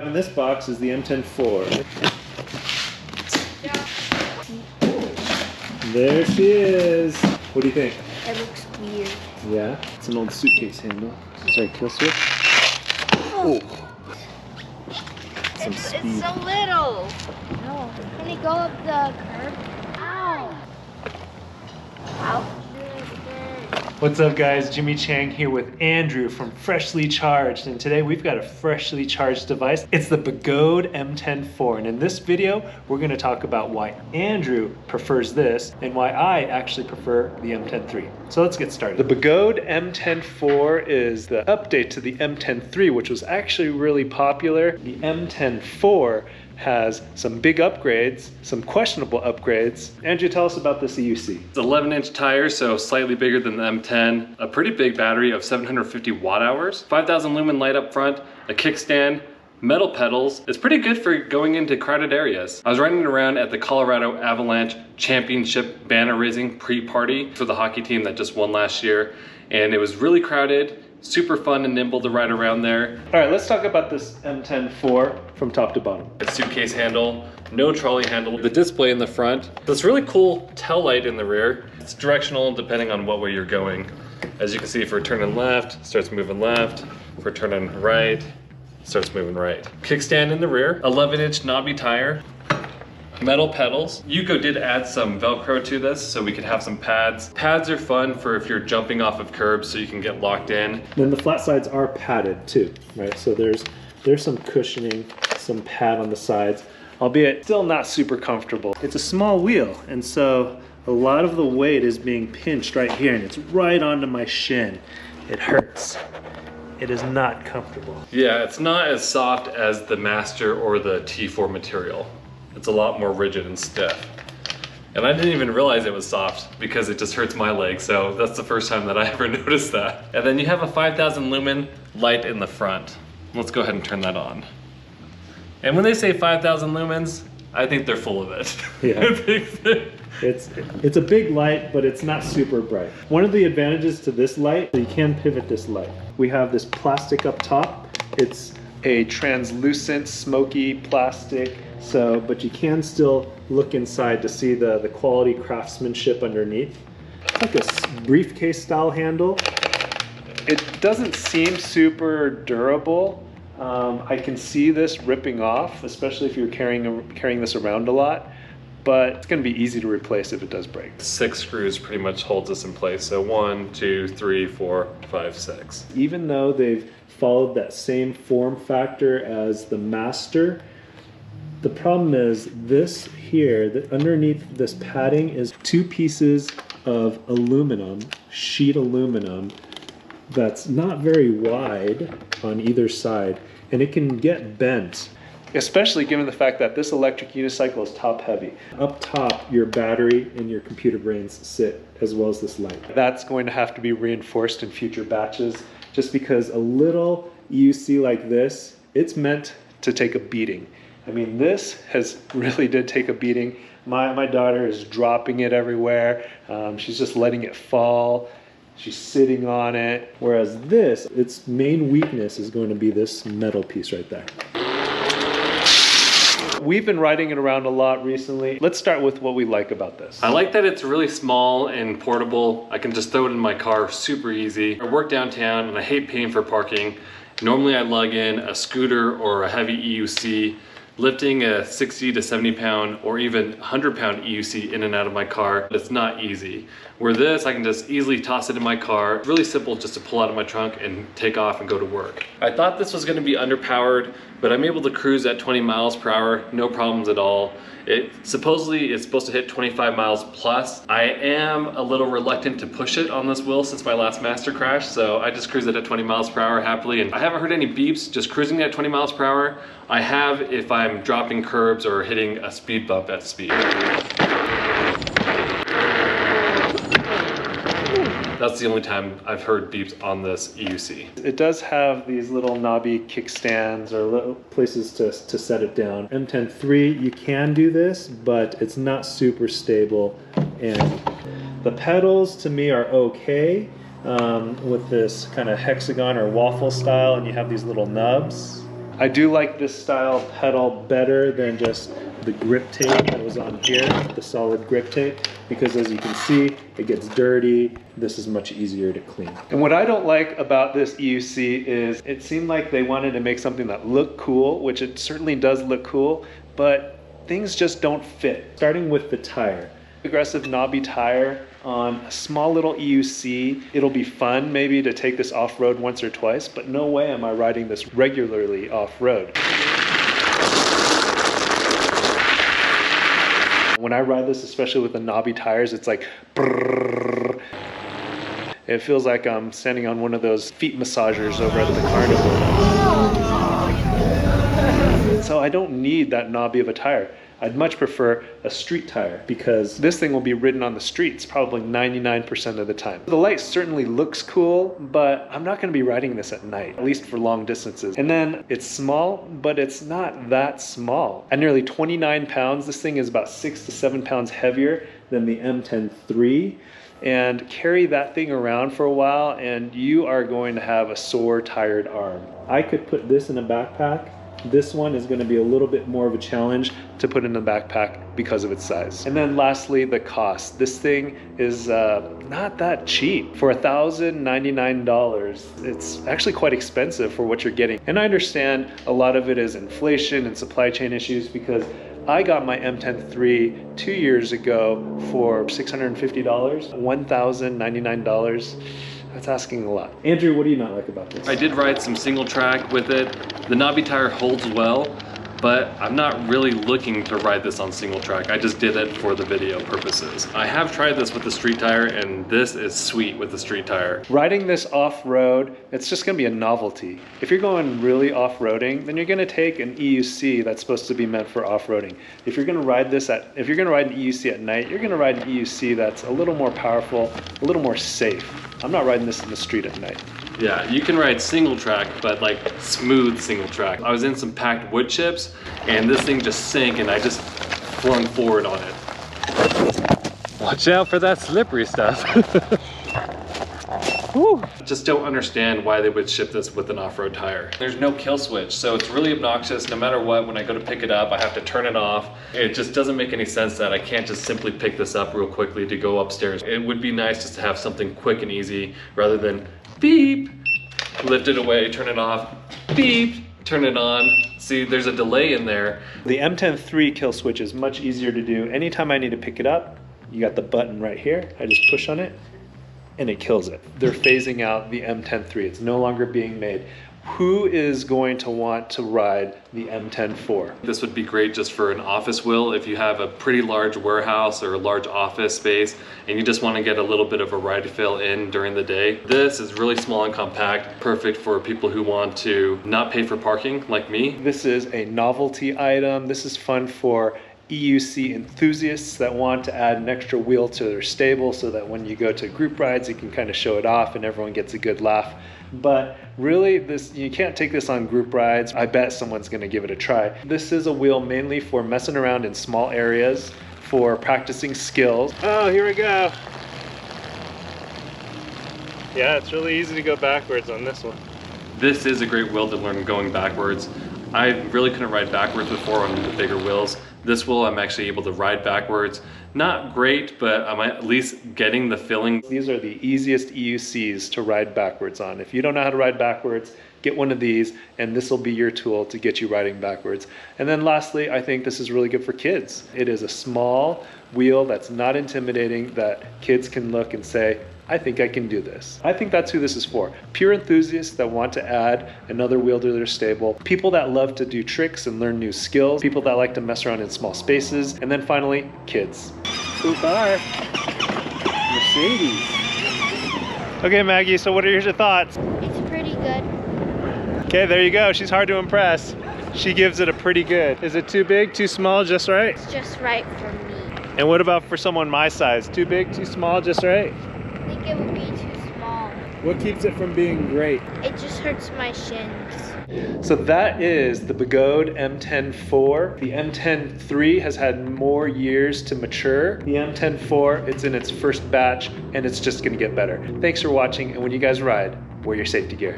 In this box is the Mten4. There she is. What do you think? It looks weird. Yeah, it's an old suitcase handle. Sorry, kill switch. Oh. Some speed. It's so little. No. Can it go up the curb? Ow. Ow. What's up guys, Jimmy Chang here with Andrew from Freshly Charged, and today we've got a freshly charged device. It's the Begode Mten4, and in this video we're going to talk about why Andrew prefers this and why I actually prefer the Mten3. So let's get started. The Begode Mten4 is the update to the Mten3, which was actually really popular. The Mten4 has some big upgrades, some questionable upgrades. Andrew, tell us about this EUC. It's 11-inch tires, so slightly bigger than the M10, a pretty big battery of 750 watt hours, 5,000 lumen light up front, a kickstand, metal pedals. It's pretty good for going into crowded areas. I was riding around at the Colorado Avalanche Championship banner raising pre-party for the hockey team that just won last year, and it was really crowded. Super fun and nimble to ride around there. All right, let's talk about this Mten4 from top to bottom. A suitcase handle, no trolley handle, the display in the front. This really cool tail light in the rear. It's directional depending on what way you're going. As you can see, if we're turning left, starts moving left. If we're turning right, starts moving right. Kickstand in the rear, 11-inch knobby tire. Metal pedals. Yuko did add some Velcro to this so we could have some pads. Pads are fun for if you're jumping off of curbs so you can get locked in. Then the flat sides are padded too, right? So there's some cushioning, some pad on the sides, albeit still not super comfortable. It's a small wheel, and so a lot of the weight is being pinched right here, and it's right onto my shin. It hurts. It is not comfortable. Yeah, it's not as soft as the Master or the T4 material. It's a lot more rigid and stiff. And I didn't even realize it was soft because it just hurts my leg, so that's the first time that I ever noticed that. And then you have a 5,000 lumen light in the front. Let's go ahead and turn that on. And when they say 5,000 lumens, I think they're full of it. Yeah. It's a big light, but it's not super bright. One of the advantages to this light, you can pivot this light. We have this plastic up top. It's a translucent, smoky plastic. But you can still look inside to see the quality craftsmanship underneath. It's like a briefcase style handle. It doesn't seem super durable. I can see this ripping off, especially if you're carrying this around a lot, but it's gonna be easy to replace if it does break. 6 screws pretty much holds this in place. So 1, 2, 3, 4, 5, 6. Even though they've followed that same form factor as the Master, the problem is this here, underneath this padding is 2 pieces of aluminum, sheet aluminum, that's not very wide on either side, and it can get bent, especially given the fact that this electric unicycle is top heavy. Up top, your battery and your computer brains sit, as well as this light. That's going to have to be reinforced in future batches, just because a little EUC like this, it's meant to take a beating. I mean, this really did take a beating. My daughter is dropping it everywhere. She's just letting it fall. She's sitting on it. Whereas this, its main weakness is going to be this metal piece right there. We've been riding it around a lot recently. Let's start with what we like about this. I like that it's really small and portable. I can just throw it in my car super easy. I work downtown and I hate paying for parking. Normally I lug in a scooter or a heavy EUC. Lifting a 60 to 70 pound or even 100 pound EUC in and out of my car, it's not easy. Where this, I can just easily toss it in my car. It's really simple just to pull out of my trunk and take off and go to work. I thought this was gonna be underpowered, but I'm able to cruise at 20 miles per hour, no problems at all. Supposedly it's supposed to hit 25 miles plus. I am a little reluctant to push it on this wheel since my last Master crash, so I just cruise it at 20 miles per hour happily, and I haven't heard any beeps just cruising at 20 miles per hour. I have if I'm dropping curbs or hitting a speed bump at speed. That's the only time I've heard beeps on this EUC. It does have these little knobby kickstands or little places to set it down. Mten3, you can do this, but it's not super stable. And the pedals to me are okay with this kind of hexagon or waffle style, and you have these little nubs. I do like this style pedal better than just the grip tape that was on here, the solid grip tape, because as you can see, it gets dirty. This is much easier to clean. And what I don't like about this EUC is it seemed like they wanted to make something that looked cool, which it certainly does look cool, but things just don't fit. Starting with the tire. Aggressive knobby tire on a small little EUC. It'll be fun maybe to take this off-road once or twice, but no way am I riding this regularly off-road. When I ride this, especially with the knobby tires, it's like brrrr. It feels like I'm standing on one of those feet massagers over at the carnival. So I don't need that knobby of a tire. I'd much prefer a street tire because this thing will be ridden on the streets probably 99% of the time. The light certainly looks cool, but I'm not going to be riding this at night, at least for long distances. And then it's small, but it's not that small. At nearly 29 pounds, this thing is about 6 to 7 pounds heavier than the Mten4. And carry that thing around for a while and you are going to have a sore, tired arm. I could put this in a backpack. This one is going to be a little bit more of a challenge to put in the backpack because of its size. And then lastly, the cost. This thing is not that cheap. For $1,099, it's actually quite expensive for what you're getting. And I understand a lot of it is inflation and supply chain issues because I got my Mten4 2 years ago for $650, $1,099. That's asking a lot. Andrew, what do you not like about this? I did ride some single track with it. The knobby tire holds well, but I'm not really looking to ride this on single track. I just did it for the video purposes. I have tried this with the street tire and this is sweet with the street tire. Riding this off-road, it's just gonna be a novelty. If you're going really off-roading, then you're gonna take an EUC that's supposed to be meant for off-roading. If you're gonna ride an EUC at night, you're gonna ride an EUC that's a little more powerful, a little more safe. I'm not riding this in the street at night. Yeah, you can ride single track, but like smooth single track. I was in some packed wood chips and this thing just sank and I just flung forward on it. Watch out for that slippery stuff. Whew. Just don't understand why they would ship this with an off-road tire. There's no kill switch, so it's really obnoxious. No matter what, when I go to pick it up, I have to turn it off. It just doesn't make any sense that I can't just simply pick this up real quickly to go upstairs. It would be nice just to have something quick and easy rather than beep, lift it away, turn it off, beep, turn it on. See, there's a delay in there. The Mten4 kill switch is much easier to do. Anytime I need to pick it up, you got the button right here. I just push on it and it kills it. They're phasing out the Mten4. It's no longer being made. Who is going to want to ride the Mten4? This would be great just for an office wheel if you have a pretty large warehouse or a large office space and you just want to get a little bit of a ride fill in during the day. This is really small and compact, perfect for people who want to not pay for parking like me. This is a novelty item. This is fun for EUC enthusiasts that want to add an extra wheel to their stable so that when you go to group rides, you can kind of show it off and everyone gets a good laugh. But really, you can't take this on group rides. I bet someone's gonna give it a try. This is a wheel mainly for messing around in small areas, for practicing skills. Oh, here we go. Yeah, it's really easy to go backwards on this one. This is a great wheel to learn going backwards. I really couldn't ride backwards before on the bigger wheels. This wheel, I'm actually able to ride backwards. Not great, but I'm at least getting the feeling. These are the easiest EUCs to ride backwards on. If you don't know how to ride backwards, get one of these and this will be your tool to get you riding backwards. And then lastly, I think this is really good for kids. It is a small wheel that's not intimidating, that kids can look and say, I think I can do this. I think that's who this is for. Pure enthusiasts that want to add another wheel to their stable, people that love to do tricks and learn new skills, people that like to mess around in small spaces, and then finally, kids. Cool car. Mercedes. Okay, Maggie, so what are your thoughts? It's pretty good. Okay, there you go. She's hard to impress. She gives it a pretty good. Is it too big, too small, just right? It's just right for me. And what about for someone my size? Too big, too small, just right? I think it would be too small. What keeps it from being great? It just hurts my shins. So that is the Begode Mten4. The Mten4 has had more years to mature. The Mten4, it's in its first batch and it's just gonna get better. Thanks for watching, and when you guys ride, wear your safety gear.